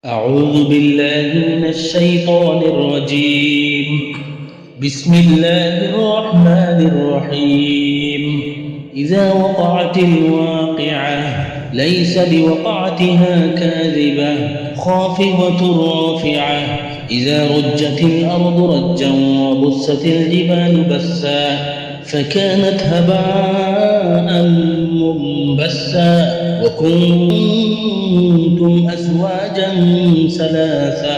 أعوذ بالله من الشيطان الرجيم. بسم الله الرحمن الرحيم. إذا وقعت الواقعة ليس لوقعتها كاذبة خافضة رافعة. إذا رجت الأرض رجا وبست الجبال بسا فكانت هباء منبثا وكنتم أزواجا ثلاثة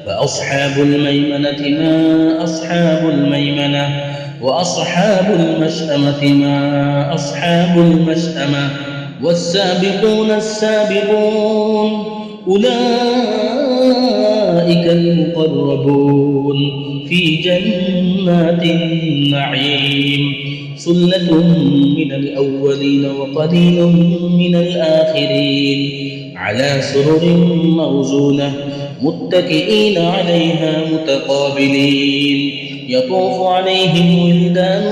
فأصحاب الميمنة ما أصحاب الميمنة وأصحاب المشأمة ما أصحاب المشأمة والسابقون السابقون أولئك المقربون في جنات النعيم. سلة من الأولين وقليل من الآخرين على سرر موزونة متكئين عليها متقابلين. يطوف عليهم ولدان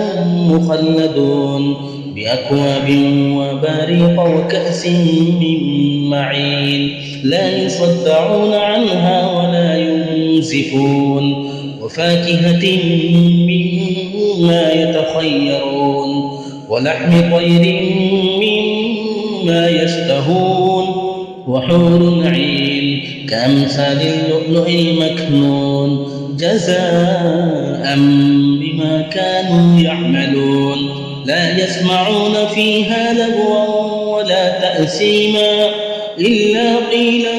مخلدون بأكواب وباريق وكأس من معين لا يصدعون عنها ولا ينزفون وفاكهة مما يتخيرون ولحم طير مما يشتهون وحور عين كأمثال اللؤلؤ المكنون جزاء بما كانوا يعملون. لا يسمعون فيها لغوا ولا تأثيما إلا قيلا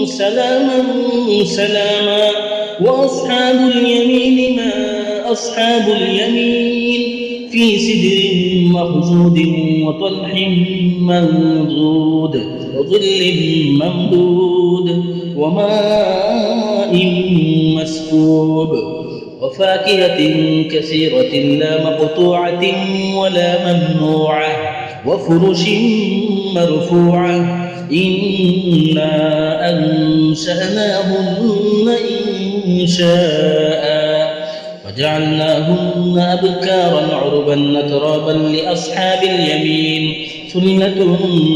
سلاما سلاما. وأصحاب اليمين ما أصحاب اليمين في سدر مخضود وطلح منضود وظل ممدود وماء مسكوب وفاكهة كثيرة لا مقطوعة ولا ممنوعة وفرش مرفوعة. إنا أنشأناهن إنشاء وجعلناهن أبكارا عربا أترابا لأصحاب اليمين. ثلة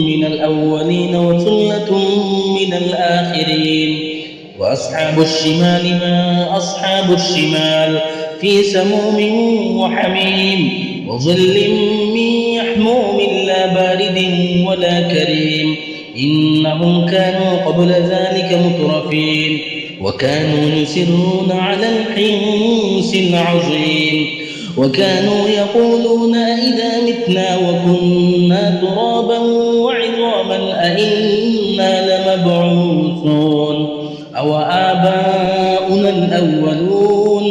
من الأولين وثلة من الآخرين. وأصحاب الشمال ما أصحاب الشمال في سموم وحميم وظل من يحموم لا بارد ولا كريم. إنهم كانوا قبل ذلك مترفين وكانوا يسرون على الحنس العظيم وكانوا يقولون إذا متنا وكنا ترابا وعظاما أئنا لمبعوثون أو آباؤنا الأولون.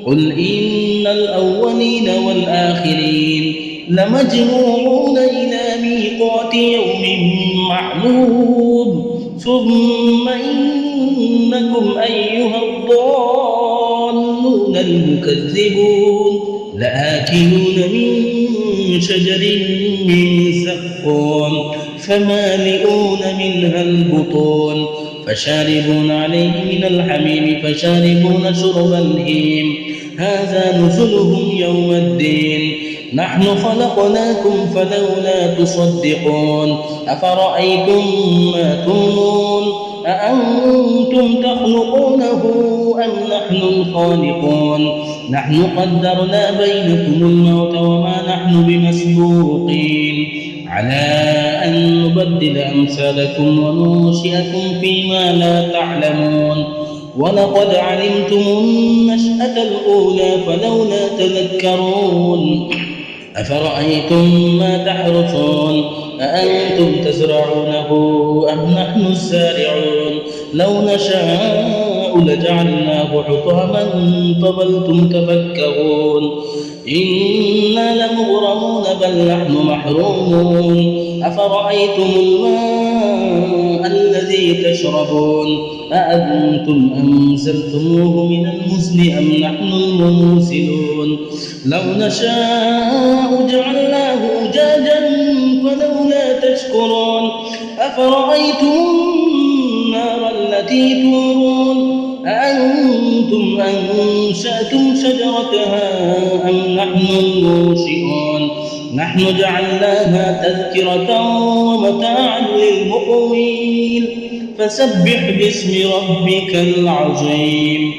قل إن الأولين والآخرين لمجموعون إلى ميقات يوم معلوم. ثم إنكم أيها الضالون المكذبون لآكلون من شجر من زقوم فمالئون منها البطون فشاربون عليه من الحميم فشاربون شرب الهيم. هذا نزلهم يوم الدين. نحن خلقناكم فلولا تصدقون. أفرأيتم ما تمنون أأنتم تخلقونه أم نحن الخالقون. نحن قدرنا بينكم الموت وما نحن بمسبوقين على أن نبدل أمثالكم وننشئكم فيما لا تعلمون. ولقد علمتم النشأة الأولى فلولا تذكرون. أفرأيتم ما تحرثون أأنتم تزرعونه أم نحن الزارعون. لو نشاء لجعلناه حطاما فظلتم تفكرون. إنا لمغرمون بل نحن محرومون. أفرأيتم الماء الذي تشربون أأنتم أنزلتموه من المزن أم نحن المنزلون. لو نشاء جعلناه أجاجا فلولا تشكرون. أفرأيتم النار التي تورون أأنتم أنشأتم شجرتها أم نحن المنشئون. نحن جعلناها تذكرة ومتاعا للمقوين فسبح باسم ربك العظيم.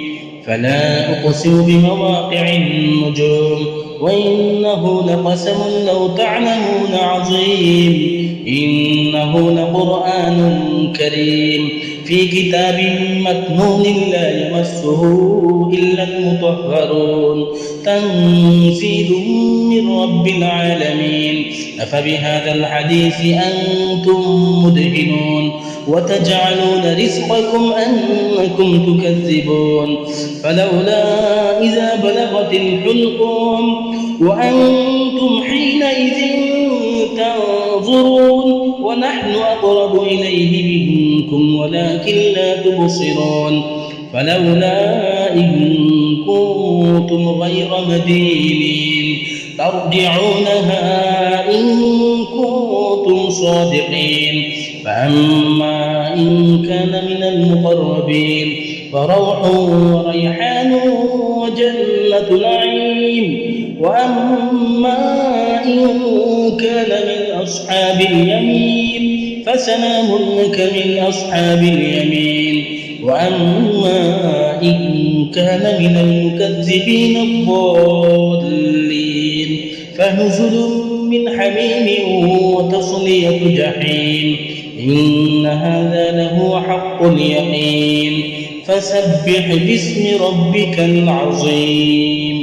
فلا أقسم بمواقع النجوم وإنه لقسم لو تعلمون عظيم. إنه لقرآن كريم في كتاب مكنون لا يمسه إلا المطهرون تنزيل من رب العالمين. أفبهذا الحديث أنتم مدهنون وتجعلون رزقكم أنكم تكذبون. فلولا إذا بلغت الحلقوم وأنتم حينئذ تنظرون ونحن أقرب إليه منكم ولكن لا تبصرون. فلولا إن كنتم غير مدينين ترجعونها إن كنتم صادقين. فأما إن كان من المقربين فروح وريحان وجنة نعيم. وأما إن كان من أصحاب اليمين فسلام لك من أصحاب اليمين. وأما إن كان من المكذبين الضالين فنزل من حميم وتصلية جحيم. إن هذا لهو حق اليقين. فسبح باسم ربك العظيم.